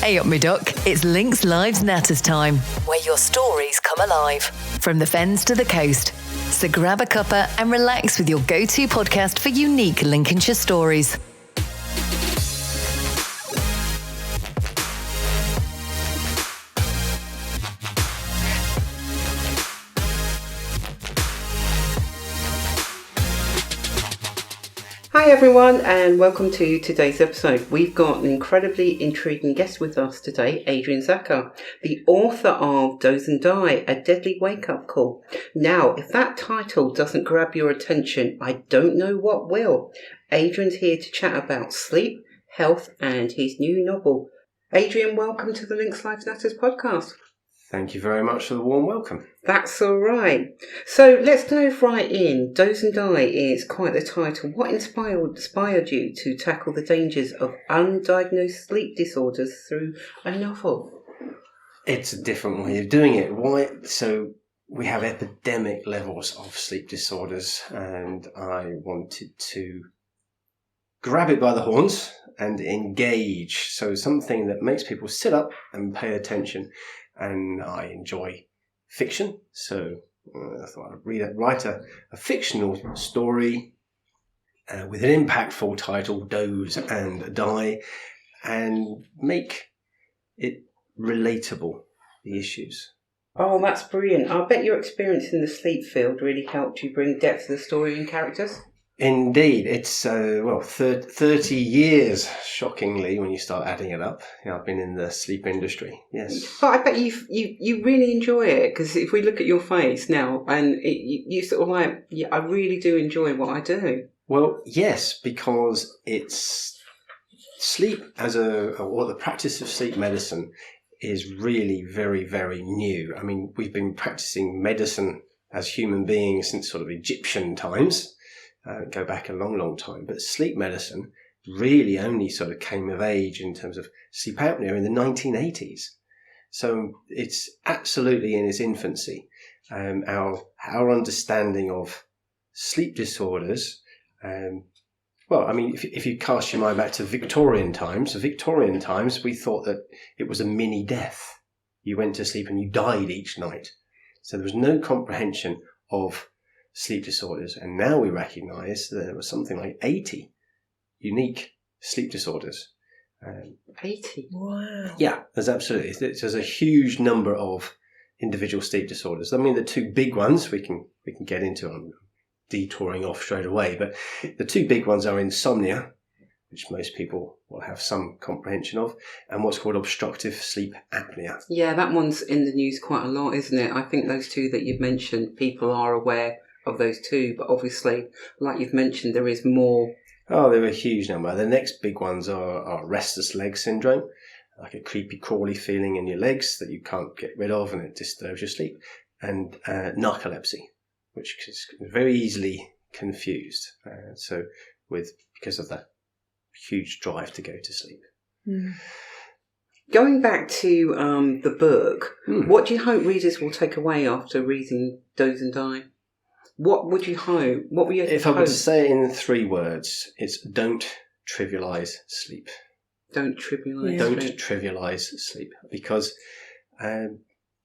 Hey up me duck, it's Links Live's Natters time, where your stories come alive. From the fens to the coast. So grab a cuppa and relax with your go-to podcast for unique Lincolnshire stories. Hi everyone and welcome to today's episode. We've got an incredibly intriguing guest with us today, Adrian Zacher, the author of Doze and Die, A Deadly Wake-Up Call. Now, if that title doesn't grab your attention, I don't know what will. Adrian's here to chat about sleep, health and his new novel. Adrian, welcome to the Links Live Natters podcast. Thank you very much for the warm welcome. That's all right. So let's dive right in. Doze and Die is quite the title. What inspired you to tackle the dangers of undiagnosed sleep disorders through a novel? It's a different way of doing it. Why? So we have epidemic levels of sleep disorders, and I wanted to grab it by the horns and engage. So something that makes people sit up and pay attention. And I enjoy fiction, so I thought I'd write a fictional story with an impactful title, Doze and Die, and make it relatable, the issues. Oh, that's brilliant. I bet your experience in the sleep field really helped you bring depth to the story and characters. Indeed, it's 30 years, shockingly, when you start adding it up. I've been in the sleep industry, yes. But I bet you really enjoy it, because if we look at your face now, and you sort of like, yeah, I really do enjoy what I do. Well, yes, because it's sleep or the practice of sleep medicine is really very, very new. I mean, we've been practicing medicine as human beings since sort of Egyptian times. Go back a long, long time. But sleep medicine really only sort of came of age in terms of sleep apnea in the 1980s. So it's absolutely in its infancy. Our understanding of sleep disorders, if you cast your mind back to Victorian times, we thought that it was a mini death. You went to sleep and you died each night. So there was no comprehension of sleep disorders, and now we recognise that there was something like 80 unique sleep disorders. 80? Wow. Yeah, there's a huge number of individual sleep disorders. I mean, the two big ones we can get into. I'm detouring off straight away, but the two big ones are insomnia, which most people will have some comprehension of, and what's called obstructive sleep apnea. Yeah, that one's in the news quite a lot, isn't it? I think those two that you've mentioned, people are aware of those two, but obviously, like you've mentioned, there is more. Oh, there are a huge number. The next big ones are restless leg syndrome, like a creepy, crawly feeling in your legs that you can't get rid of and it disturbs your sleep, and narcolepsy, which is very easily confused. Because of that huge drive to go to sleep. Mm. Going back to the book, what do you hope readers will take away after reading Doze and Die? What would you hope? What were your If I were to say it in 3 words, it's don't trivialise sleep. Don't trivialise. Don't trivialise sleep, because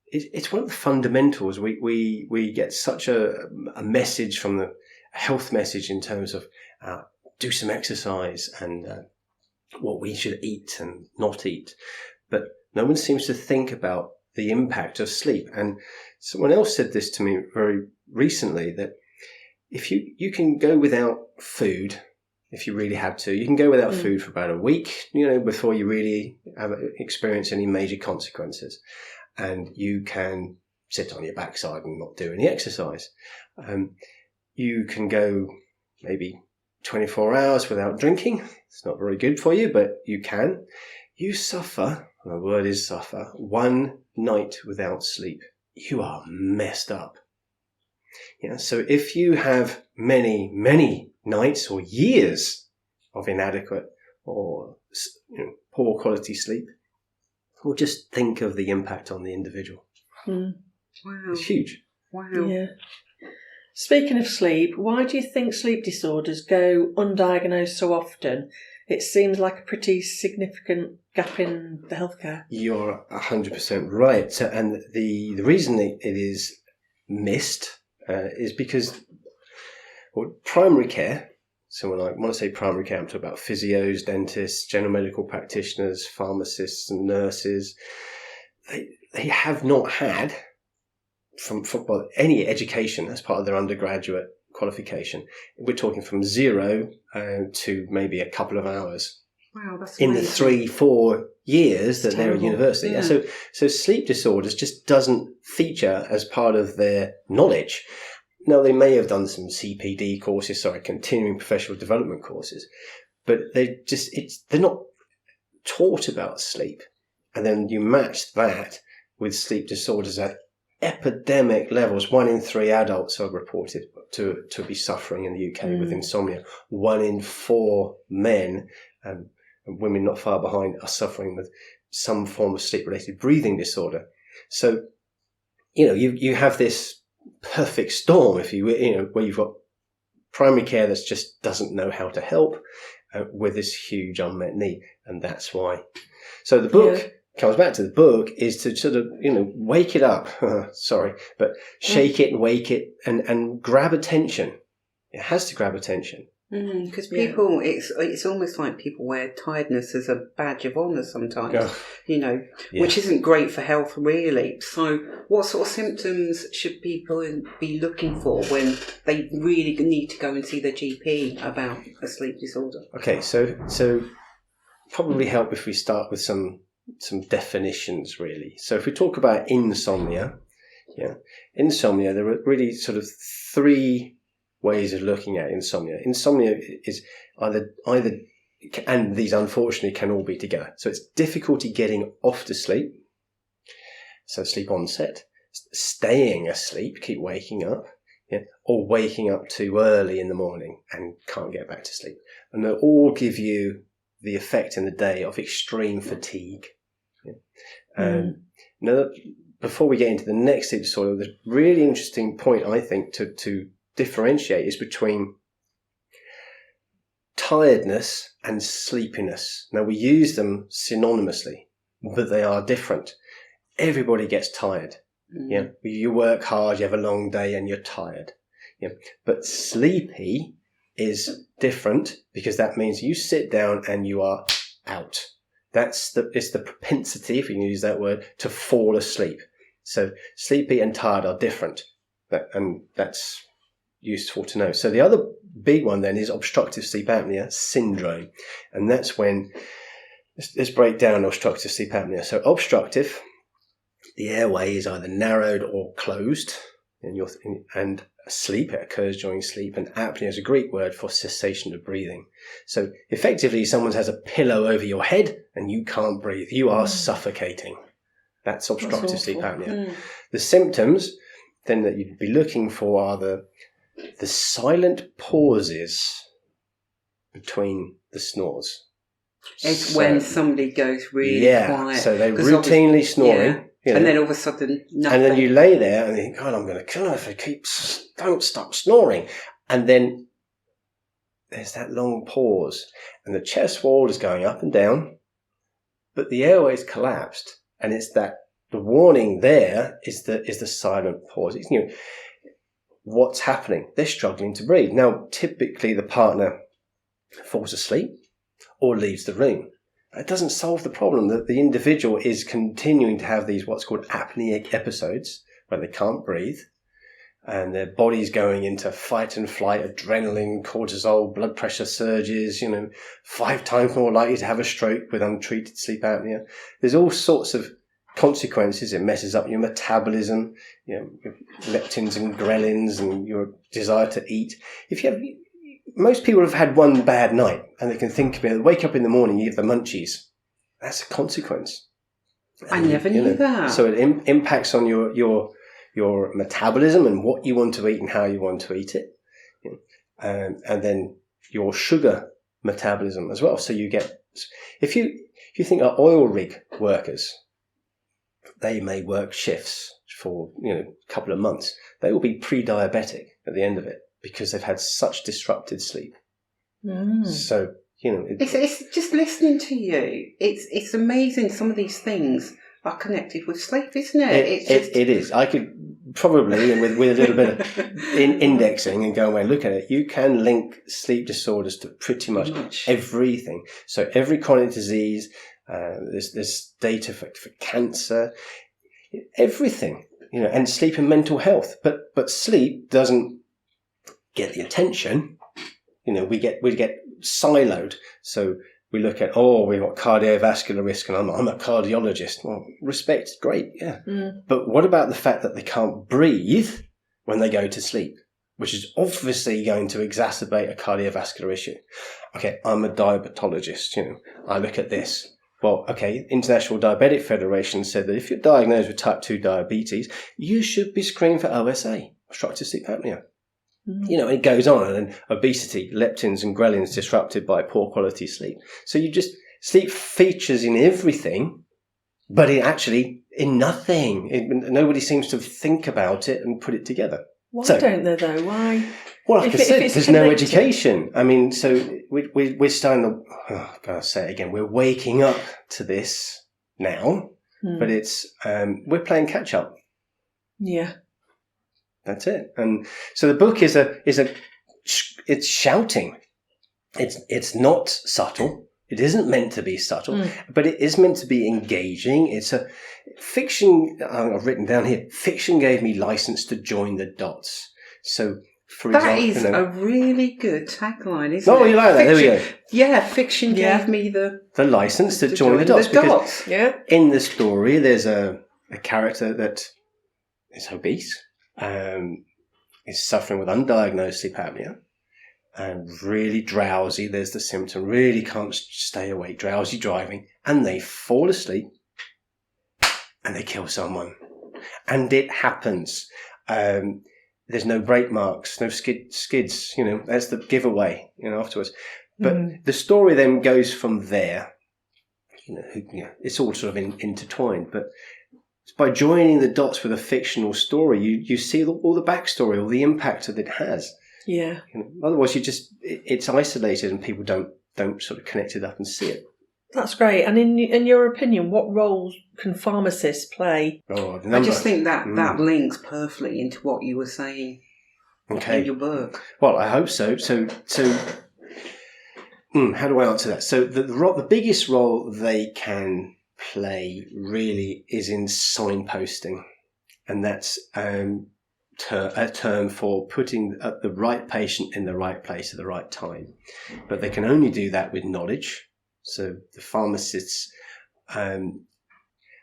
it's one of the fundamentals. We get such a message from a health message in terms of do some exercise and what we should eat and not eat, but no one seems to think about the impact of sleep. And someone else said this to me very recently, that if you can go without food, if you really had to, you can go without food for about a week, before you really experience any major consequences. And you can sit on your backside and not do any exercise. You can go maybe 24 hours without drinking. It's not very good for you, but you can. You suffer, and the word is suffer, 1 night without sleep. You are messed up. So if you have many, many nights or years of inadequate or poor quality sleep, well, just think of the impact on the individual. Wow. It's huge. Wow. Yeah. Speaking of sleep, why do you think sleep disorders go undiagnosed so often it seems like a pretty significant gap in the healthcare. You're 100% right. So, and the reason it is missed is because primary care, so when I say primary care, I'm talking about physios, dentists, general medical practitioners, pharmacists and nurses. They have not had from any education as part of their undergraduate qualification. We're talking from 0 to maybe a couple of hours. Wow, that's in amazing. the 3-4 years that they're at Terrible. university. Yeah. So sleep disorders just doesn't feature as part of their knowledge. Now, they may have done some CPD courses, continuing professional development courses, but they're not taught about sleep. And then you match that with sleep disorders at epidemic levels. 1 in 3 adults are reported to be suffering in the UK with insomnia. 1 in 4 men and women not far behind are suffering with some form of sleep-related breathing disorder. So, you have this perfect storm, if you where you've got primary care that just doesn't know how to help with this huge unmet need, and that's why. So the book comes back to the book is to sort of wake it up. Shake it and wake it and grab attention. It has to grab attention. Because people, it's almost like people wear tiredness as a badge of honour sometimes, which isn't great for health, really. So what sort of symptoms should people be looking for when they really need to go and see their GP about a sleep disorder? Okay, so probably help if we start with some definitions, really. So if we talk about insomnia, there are really sort of 3 ways of looking at insomnia. Insomnia is either, and these unfortunately can all be together. So it's difficulty getting off to sleep. So sleep onset, staying asleep, keep waking up, or waking up too early in the morning and can't get back to sleep. And they'll all give you the effect in the day of extreme fatigue. Now, before we get into the next sleep disorder, the really interesting point, I think, to differentiate is between tiredness and sleepiness. Now, we use them synonymously, but they are different. Everybody gets tired. You work hard, you have a long day, and you're tired. But sleepy is different because that means you sit down and you are out. It's the propensity, if you can use that word, to fall asleep. So sleepy and tired are different, and that's useful to know. So the other big one then is obstructive sleep apnea syndrome, and that's when let's break down obstructive sleep apnea. So obstructive, the airway is either narrowed or closed, and sleep, it occurs during sleep, and apnea is a Greek word for cessation of breathing. So effectively, someone has a pillow over your head and you can't breathe. You are suffocating. That's obstructive sleep apnea. The symptoms then that you'd be looking for are the silent pauses between the snores. It's when somebody goes really quiet. So they're routinely snoring. And then all of a sudden, nothing. And then you lay there and think, God, I'm going to kill her if I don't stop snoring. And then there's that long pause, and the chest wall is going up and down, but the airway's collapsed, and it's that the warning there is the silent pause. It's, what's happening? They're struggling to breathe. Now, typically the partner falls asleep or leaves the room. It doesn't solve the problem that the individual is continuing to have these what's called apneic episodes where they can't breathe and their body's going into fight and flight, adrenaline, cortisol, blood pressure surges, 5 times more likely to have a stroke with untreated sleep apnea. There's all sorts of consequences. It messes up your metabolism, your leptins and ghrelins and your desire to eat. Most people have had one bad night and they can think about it. Wake up in the morning, you get the munchies. That's a consequence. I never knew that. So it impacts on your metabolism and what you want to eat and how you want to eat it. And then your sugar metabolism as well. So you get, if you think of oil rig workers, they may work shifts for, a couple of months. They will be pre-diabetic at the end of it, because they've had such disrupted sleep. So It's just listening to you. It's amazing. Some of these things are connected with sleep, isn't it? It is. I could probably, with a little bit of indexing and go away and look at it, you can link sleep disorders to pretty much everything. So every chronic disease, there's data for cancer, everything, and sleep and mental health. But sleep doesn't get the attention. We get siloed. So we look at, we've got cardiovascular risk, and I'm a cardiologist. Well, respect, great, yeah. But what about the fact that they can't breathe when they go to sleep, which is obviously going to exacerbate a cardiovascular issue? Okay, I'm a diabetologist, I look at this. Well, okay, International Diabetic Federation said that if you're diagnosed with type 2 diabetes, you should be screened for OSA, obstructive sleep apnea. It goes on, and then obesity, leptins and ghrelins disrupted by poor quality sleep. So sleep features in everything, but it actually in nothing. Nobody seems to think about it and put it together. Why don't they though? Why? Well, like I said, there's no education. I mean, so we're starting to, I've got to say it again, we're waking up to this now, but it's, we're playing catch up. Yeah. That's it. And so the book it's shouting. It's not subtle. It isn't meant to be subtle, but it is meant to be engaging. It's a fiction. I've written down here, fiction gave me license to join the dots. So for example, that is a really good tagline, isn't it? Oh, you like that? There we go. Yeah, fiction gave me the license to join the dots. Because in the story, there's a character that is obese. Is suffering with undiagnosed sleep apnea and really drowsy. There's the symptom, really can't stay awake, drowsy driving, and they fall asleep and they kill someone. And it happens. There's no brake marks, no skids, that's the giveaway, afterwards. But the story then goes from there. It's all sort of intertwined, but by joining the dots with a fictional story, you see all the backstory, all the impact that it has. Yeah. Otherwise, it's isolated and people don't sort of connect it up and see it. That's great. And in your opinion, what roles can pharmacists play? I just think that links perfectly into what you were saying in your book. Well, I hope so. So how do I answer that? So the biggest role they can play really is in signposting, and that's a term for putting the right patient in the right place at the right time. But they can only do that with knowledge. So the pharmacists, I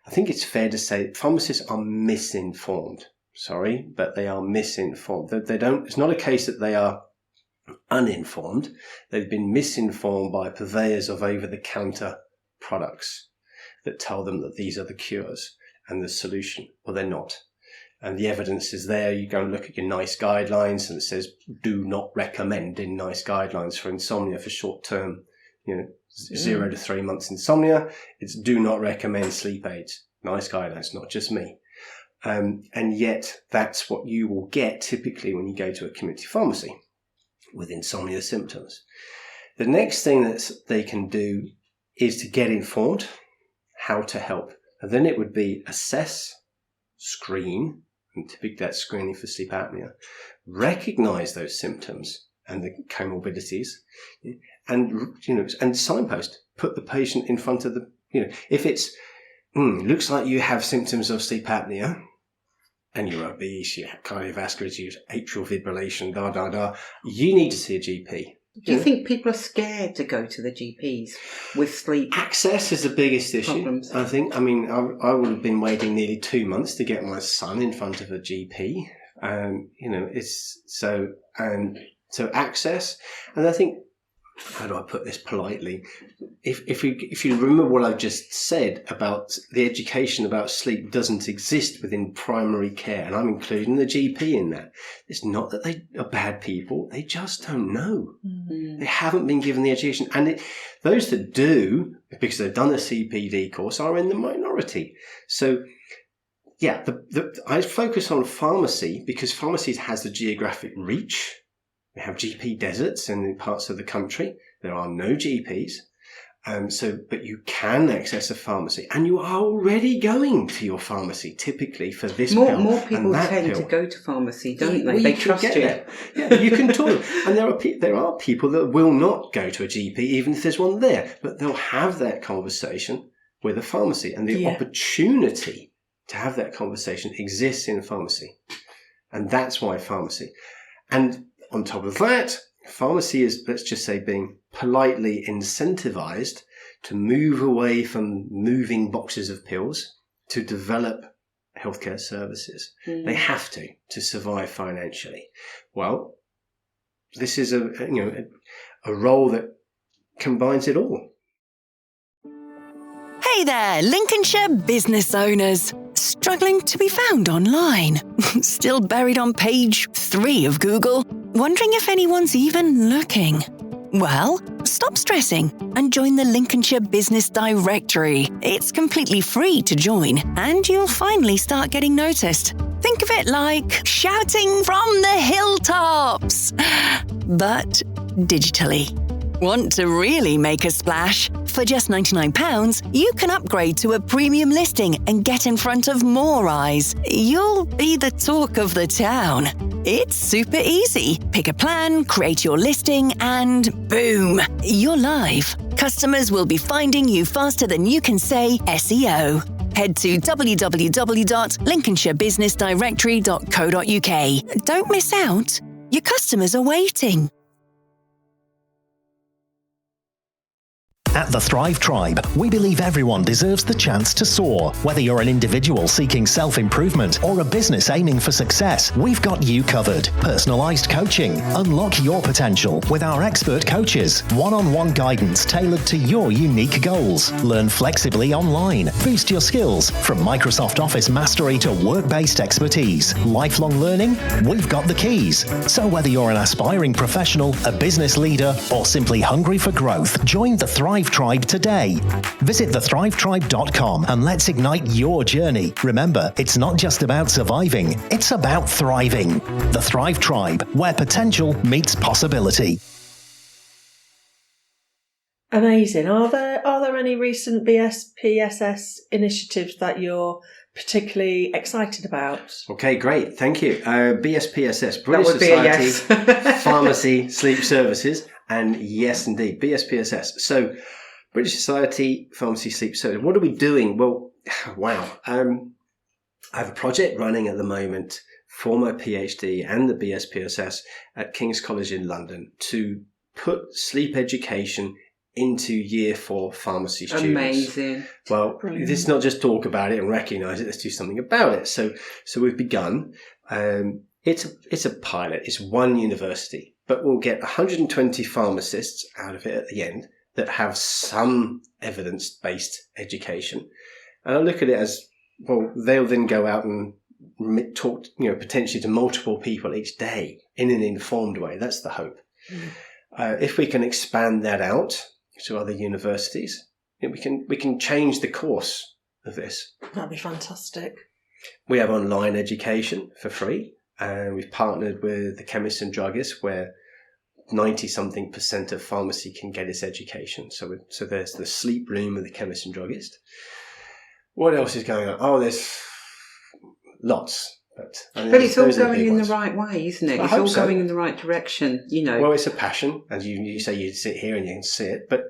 think it's fair to say pharmacists are misinformed. Sorry, but they are misinformed. It's not a case that they are uninformed. They've been misinformed by purveyors of over-the-counter products that tell them that these are the cures and the solution. Well, they're not. And the evidence is there. You go and look at your NICE guidelines, and it says do not recommend in NICE guidelines for insomnia for short term, 0 to 3 months insomnia. It's do not recommend sleep aids. NICE guidelines, not just me. And yet that's what you will get typically when you go to a community pharmacy with insomnia symptoms. The next thing that they can do is to get informed how to help. And then it would be assess, screen, and typically that's screening for sleep apnea, recognize those symptoms and the comorbidities, and signpost, put the patient in front of the, if it's, looks like you have symptoms of sleep apnea, and you're obese, you have cardiovascular disease, atrial fibrillation, you need to see a GP. Do you think people are scared to go to the GPs with sleep? Access is the biggest issue, problems. I think. I mean, I would have been waiting nearly 2 months to get my son in front of a GP. It's so access. And I think, how do I put this politely? If you remember what I've just said about the education about sleep doesn't exist within primary care, and I'm including the GP in that. It's not that they are bad people; they just don't know. They haven't been given the education, and those that do, because they've done the CPD course, are in the minority. So, yeah, I focus on pharmacy because pharmacy has the geographic reach. We have GP deserts in parts of the country. There are no GPs. But you can access a pharmacy, and you are already going to your pharmacy typically for this pill. More people and that tend pill. to go to pharmacy, don't Well, they? They can trust get you. there. Yeah, you can talk. And there are people that will not go to a GP even if there's one there, but they'll have that conversation with a pharmacy, and the opportunity to have that conversation exists in a pharmacy, and that's why pharmacy. And on top of that, pharmacy is, let's just say, being politely incentivized to move away from moving boxes of pills to develop healthcare services. They have to survive financially. Well, this is a role that combines it all. Hey there, Lincolnshire business owners. Struggling to be found online? Still buried on page 3 of Google? Wondering if anyone's even looking? Well, stop stressing and join the Lincolnshire Business Directory. It's completely free to join, and you'll finally start getting noticed. Think of it like shouting from the hilltops, but digitally. Want to really make a splash? For just £99, you can upgrade to a premium listing and get in front of more eyes. You'll be the talk of the town. It's super easy. Pick a plan, create your listing, and boom, you're live. Customers will be finding you faster than you can say SEO. Head to www.lincolnshirebusinessdirectory.co.uk. Don't miss out. Your customers are waiting. At the Thrive Tribe, we believe everyone deserves the chance to soar. Whether you're an individual seeking self-improvement or a business aiming for success, we've got you covered. Personalised coaching. Unlock your potential with our expert coaches. One-on-one guidance tailored to your unique goals. Learn flexibly online. Boost your skills from Microsoft Office mastery to work-based expertise. Lifelong learning? We've got the keys. So whether you're an aspiring professional, a business leader, or simply hungry for growth, join the Thrive Tribe today. Visit thethrivetribe.com and let's ignite your journey. Remember, it's not just about surviving, it's about thriving. The Thrive Tribe, where potential meets possibility. Amazing. Are there any recent BSPSS initiatives that you're particularly excited about? Okay, great. Thank you. BSPSS, British would be a Society yes. Pharmacy Sleep Services. And yes, indeed, BSPSS. So, British Society Pharmacy Sleep Services. What are we doing? Well, wow. I have a project running at the moment for my PhD and the BSPSS at King's College in London to put sleep education into year 4 pharmacy students. Amazing. Well, Brilliant. let's not just talk about it and recognise it, let's do something about it. So we've begun. It's a pilot. It's one university, but we'll get 120 pharmacists out of it at the end that have some evidence-based education. And I look at it as, well, they'll then go out and talk, potentially to multiple people each day in an informed way. That's the hope. If we can expand that out to other universities, we can change the course of this. That'd be fantastic. We have online education for free, and we've partnered with the chemists and druggists where 90-something% of pharmacy can get its education. So there's the sleep room with the chemist and druggist. What else is going on? Oh, there's lots. But it's all going in the right way, isn't it? I It's hope all so. going in the right direction, Well, it's a passion, as you say, you sit here and you can see it, but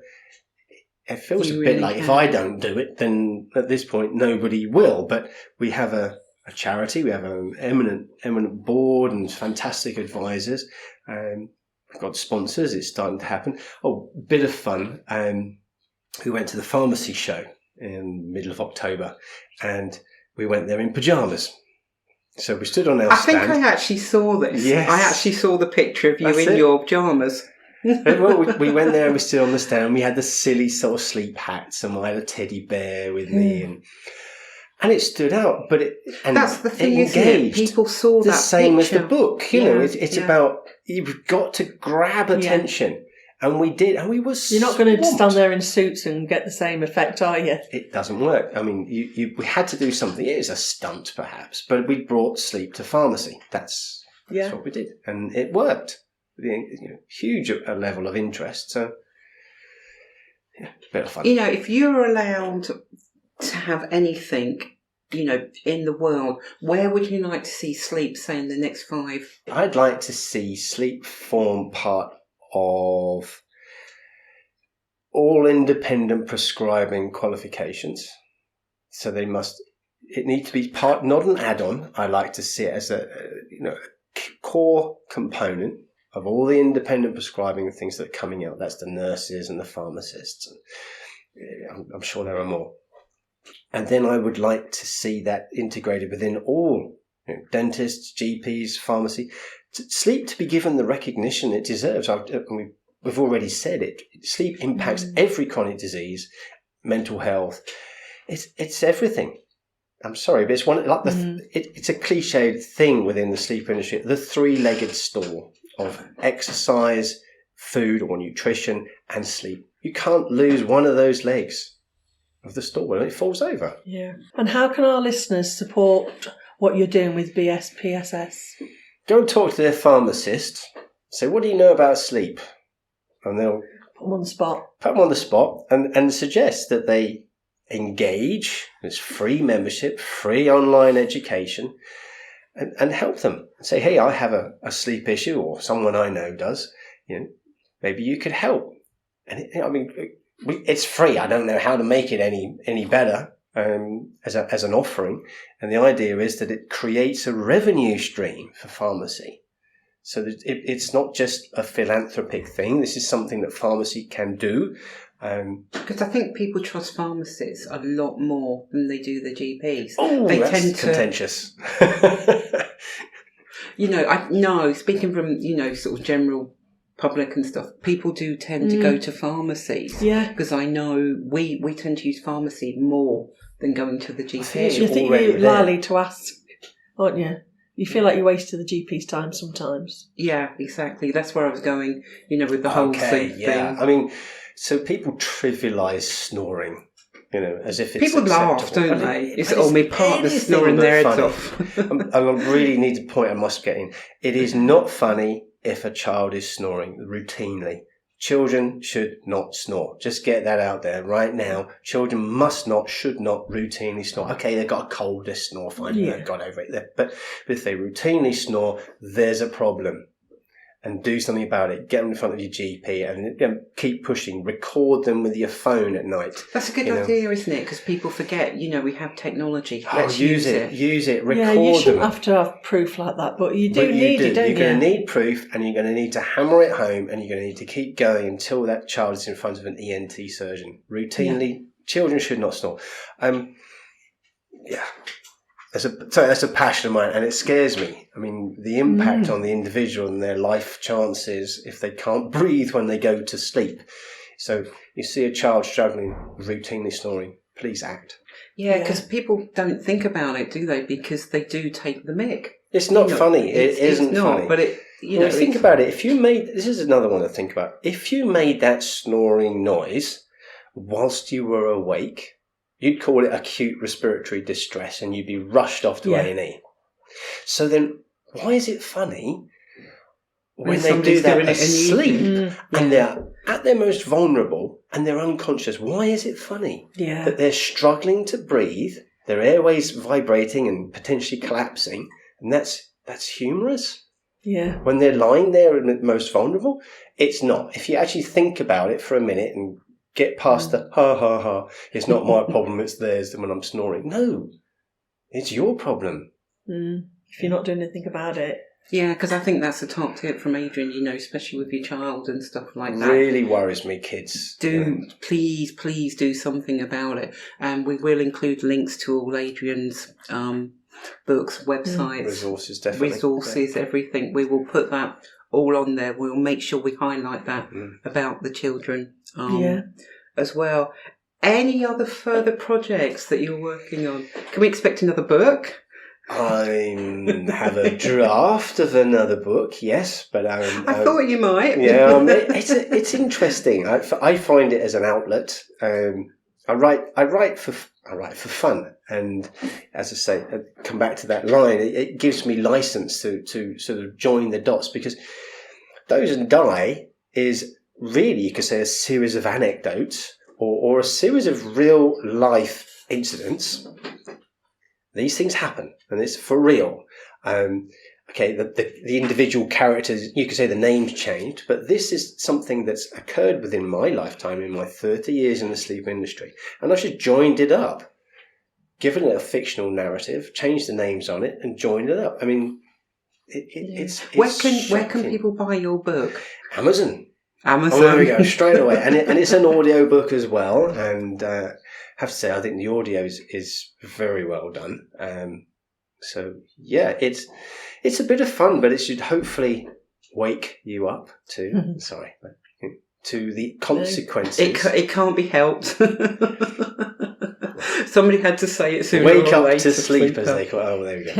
it feels You a bit really like can. if I don't do it, then at this point nobody will. But we have a charity, we have an eminent board and fantastic advisors. We've got sponsors. It's starting to happen. Oh, bit of fun. We went to the pharmacy show in the middle of October, and we went there in pajamas. So we stood on our stand. I think I actually saw this. Yes. I actually saw the picture of you That's in it. your pyjamas. Well, we went there and we stood on the stand. We had the silly sort of sleep hats, and I had a teddy bear with me, and it stood out. But That's the thing, it isn't it? engaged. People saw the that same as picture. the book. You know, Yeah, it's yeah. about you've got to grab attention, and we did, and we were. You're not going to swamped. stand there in suits and get the same effect, are you? It doesn't work. I mean, we had to do something. It is a stunt, perhaps, but we brought sleep to pharmacy. That's what we did, and it worked. Huge level of interest. So bit of fun. You know, if you're allowed to have anything, you know, in the world, where would you like to see sleep, say, in the next 5? I'd like to see sleep form part of all independent prescribing qualifications. So it needs to be part, not an add-on. I like to see it as a core component of all the independent prescribing things that are coming out. That's the nurses and the pharmacists. I'm sure there are more. And then I would like to see that integrated within all dentists, GPs, pharmacy. Sleep to be given the recognition it deserves. We've already said it. Sleep impacts every chronic disease, mental health. It's everything. I'm sorry, but it's it's a cliched thing within the sleep industry. The 3-legged stool of exercise, food or nutrition, and sleep. You can't lose one of those legs of the stool when it falls over. Yeah. And how can our listeners support what you're doing with BSPSS? Go and talk to their pharmacist. Say, what do you know about sleep? And they'll Put them on the spot. Put them on the spot and suggest that they engage. It's free membership, free online education, and help them. Say, hey, I have a sleep issue, or someone I know does. Maybe you could help. And it's free. I don't know how to make it any better as an offering. And the idea is that it creates a revenue stream for pharmacy. So that it's not just a philanthropic thing. This is something that pharmacy can do. Because I think people trust pharmacists a lot more than they do the GPs. Oh, they that's tend to, contentious. Speaking from, sort of general public and stuff, people do tend to go to pharmacies. Yeah. Because I know we tend to use pharmacy more than going to the GP. You think you're likely to ask, aren't you? You feel like you wasted the GP's time sometimes. Yeah, exactly. That's where I was going, with the whole sleep thing. So people trivialise snoring, as if it's people laugh, acceptable. don't they? It's my partner snoring their heads off. I really need to point I must get in. It is not funny if a child is snoring routinely. Children should not snore. Just get that out there right now. Children should not routinely snore. Okay, they've got a cold, they snore fine. Yeah. They've got over it. But if they routinely snore, there's a problem. And do something about it. Get them in front of your GP and keep pushing. Record them with your phone at night. That's a good idea, isn't it? Because people forget, we have technology. Let's use it. Use it. Record them. Yeah, you shouldn't them. have to have proof like that, but you do need it, don't you? You're going to need proof, and you're going to need to hammer it home, and you're going to need to keep going until that child is in front of an ENT surgeon. Routinely, children should not snore. That's a passion of mine, and it scares me. The impact on the individual and their life chances if they can't breathe when they go to sleep. So you see a child struggling, routinely snoring, please act. Yeah, because people don't think about it, do they? Because they do take the mick. It's not funny. It isn't funny. But think about it. This is another one to think about. If you made that snoring noise whilst you were awake, you'd call it acute respiratory distress, and you'd be rushed off to A&E. So then, why is it funny when they do that asleep and they're at their most vulnerable and they're unconscious? Why is it funny that they're struggling to breathe, their airways vibrating and potentially collapsing, and that's humorous? Yeah. When they're lying there and at most vulnerable, it's not. If you actually think about it for a minute and get past the ha, it's not my problem, it's theirs when I'm snoring. No, it's your problem. If you're not doing anything about it. Yeah, because I think that's a top tip from Adrian, especially with your child and stuff like that. Really worries me, kids. Please do something about it. And we will include links to all Adrian's books, websites, resources, everything. We will put that all on there. We'll make sure we highlight that about the children as well. Any other further projects that you're working on? Can we expect another book? I have a draft of another book, yes, but I thought you might. Yeah, it's interesting. I find it as an outlet. I write for fun, and as I say, I come back to that line. It gives me license to sort of join the dots, because Doze and Die is really, you could say, a series of anecdotes or a series of real life incidents, these things happen, and it's for real. Okay, the individual characters, you could say the names changed, but this is something that's occurred within my lifetime in my 30 years in the sleep industry. And I've just joined it up, given it a fictional narrative, changed the names on it, and joined it up. I mean, it's where can people buy your book? Amazon. Oh, there we go, straight away. And it's an audio book as well. And I have to say, I think the audio is very well done. So, yeah, it's a bit of fun, but it should hopefully wake you up to, to the consequences. It can't be helped. Somebody had to say it sooner. Wake or later. up to sleep, as they call it. Oh, there we go.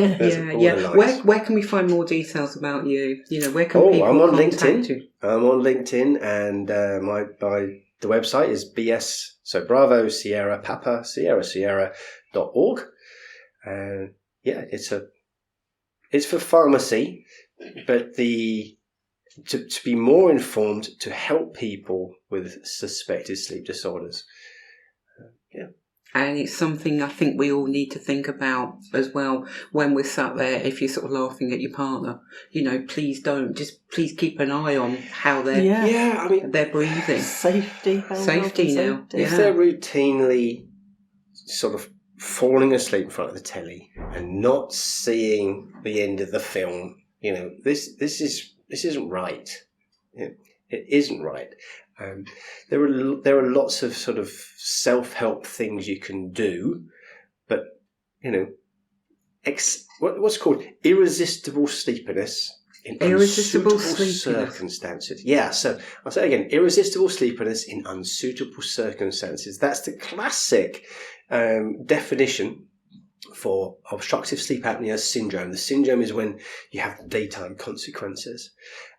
Yeah. Where can we find more details about you? Where can people I'm on contact LinkedIn. you? I'm on LinkedIn, and the website is BS. So Bravo Sierra Papa Sierra.org. And yeah, it's for pharmacy, but to be more informed, to help people with suspected sleep disorders. And it's something I think we all need to think about as well when we're sat there. If you're sort of laughing at your partner, please don't. Just please keep an eye on how they're they're breathing. Safety now. If they're routinely sort of falling asleep in front of the telly and not seeing the end of the film, this isn't right. It isn't right. There are lots of sort of self-help things you can do, but what's called irresistible sleepiness in unsuitable circumstances. Yeah, so I'll say again, irresistible sleepiness in unsuitable circumstances. That's the classic definition for obstructive sleep apnea syndrome. The syndrome is when you have daytime consequences.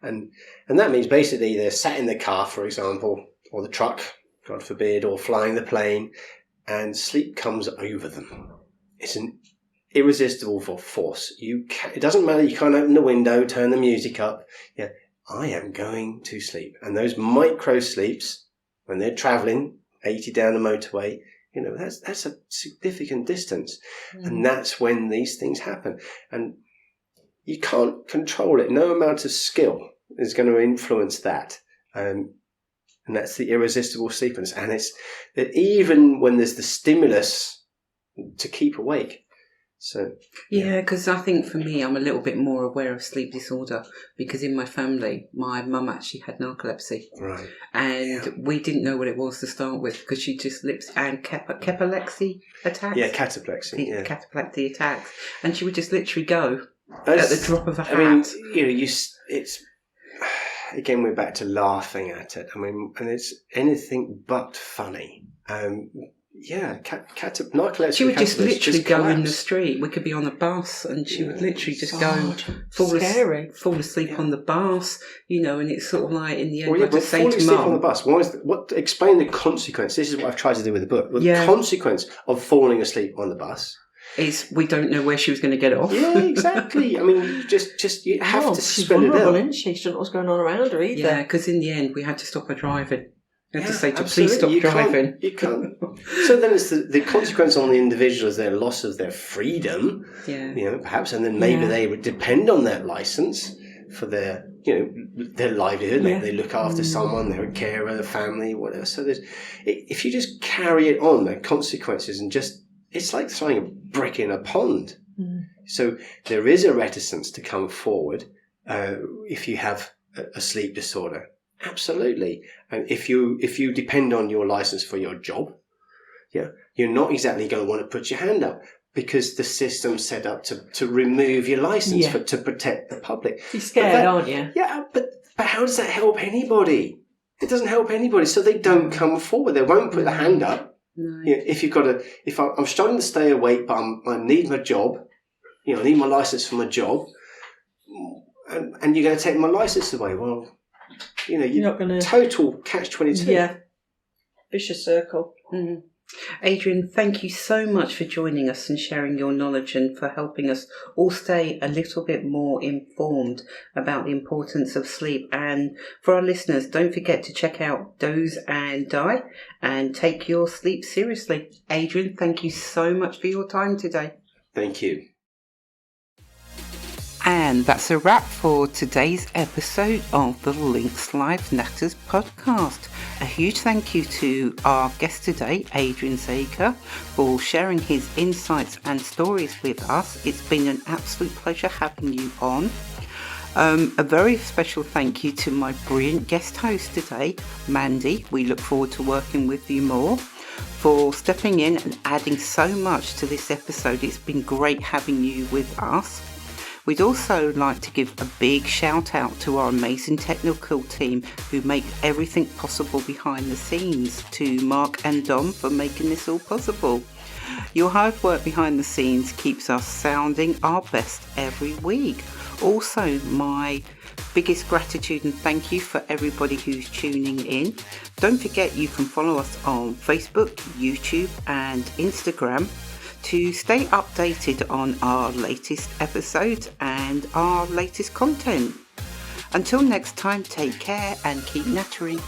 And that means basically they're sat in the car, for example, or the truck, God forbid, or flying the plane, and sleep comes over them. It's an irresistible force. It doesn't matter, you can't open the window, turn the music up. Yeah, I am going to sleep. And those micro sleeps, when they're travelling 80 down the motorway, that's a significant distance. And that's when these things happen. And you can't control it. No amount of skill is going to influence that. And that's the irresistible sleepiness. And it's that even when there's the stimulus to keep awake. So because I think for me, I'm a little bit more aware of sleep disorder because in my family, my mum actually had narcolepsy, right, and we didn't know what it was to start with because she just and cataplexy attacks. Yeah, cataplexy. Cataplexy attacks, and she would just literally go at the drop of a hat. I mean, it's again we're back to laughing at it. I mean, and it's anything but funny. Narcolepsy. She would just literally go in the street. We could be on a bus, and she would literally just fall asleep on the bus. And it's sort of like in the end, I just say to Mum, on the bus. Explain the consequence. This is what I've tried to do with the book. The consequence of falling asleep on the bus is we don't know where she was going to get off. Yeah, exactly. I mean, you have to spell it out. Isn't she? She didn't know what's going on around her either. Yeah, because in the end, we had to stop her driving. You have to say to please stop driving. You can't. So then it's the consequence on the individual is their loss of their freedom. Yeah. Perhaps, and then maybe they would depend on that license for their livelihood. They look after someone, they're a carer, the family, whatever. So if you just carry it on, the consequences, and it's like throwing a brick in a pond. So there is a reticence to come forward if you have a sleep disorder. Absolutely. And if you depend on your license for your job, you're not exactly going to want to put your hand up because the system's set up to remove your license to protect the public. You're scared, aren't you? Yeah, but how does that help anybody? It doesn't help anybody. So they don't come forward. They won't put the hand up. No. If I'm struggling to stay awake, but I need my job, I need my license for my job, and you're going to take my license away. Well, you're not going to total catch-22. Yeah, vicious circle. Mm-hmm. Adrian, thank you so much for joining us and sharing your knowledge and for helping us all stay a little bit more informed about the importance of sleep. And for our listeners, don't forget to check out Doze and Die and take your sleep seriously. Adrian, thank you so much for your time today. Thank you. And that's a wrap for today's episode of the Links Live Natters podcast. A huge thank you to our guest today, Adrian Zacher, for sharing his insights and stories with us. It's been an absolute pleasure having you on. A very special thank you to my brilliant guest host today, Mandy. We look forward to working with you more, for stepping in and adding so much to this episode. It's been great having you with us. We'd also like to give a big shout out to our amazing technical team who make everything possible behind the scenes, to Mark and Dom for making this all possible. Your hard work behind the scenes keeps us sounding our best every week. Also, my biggest gratitude and thank you for everybody who's tuning in. Don't forget you can follow us on Facebook, YouTube and Instagram to stay updated on our latest episodes and our latest content. Until next time, take care and keep nattering.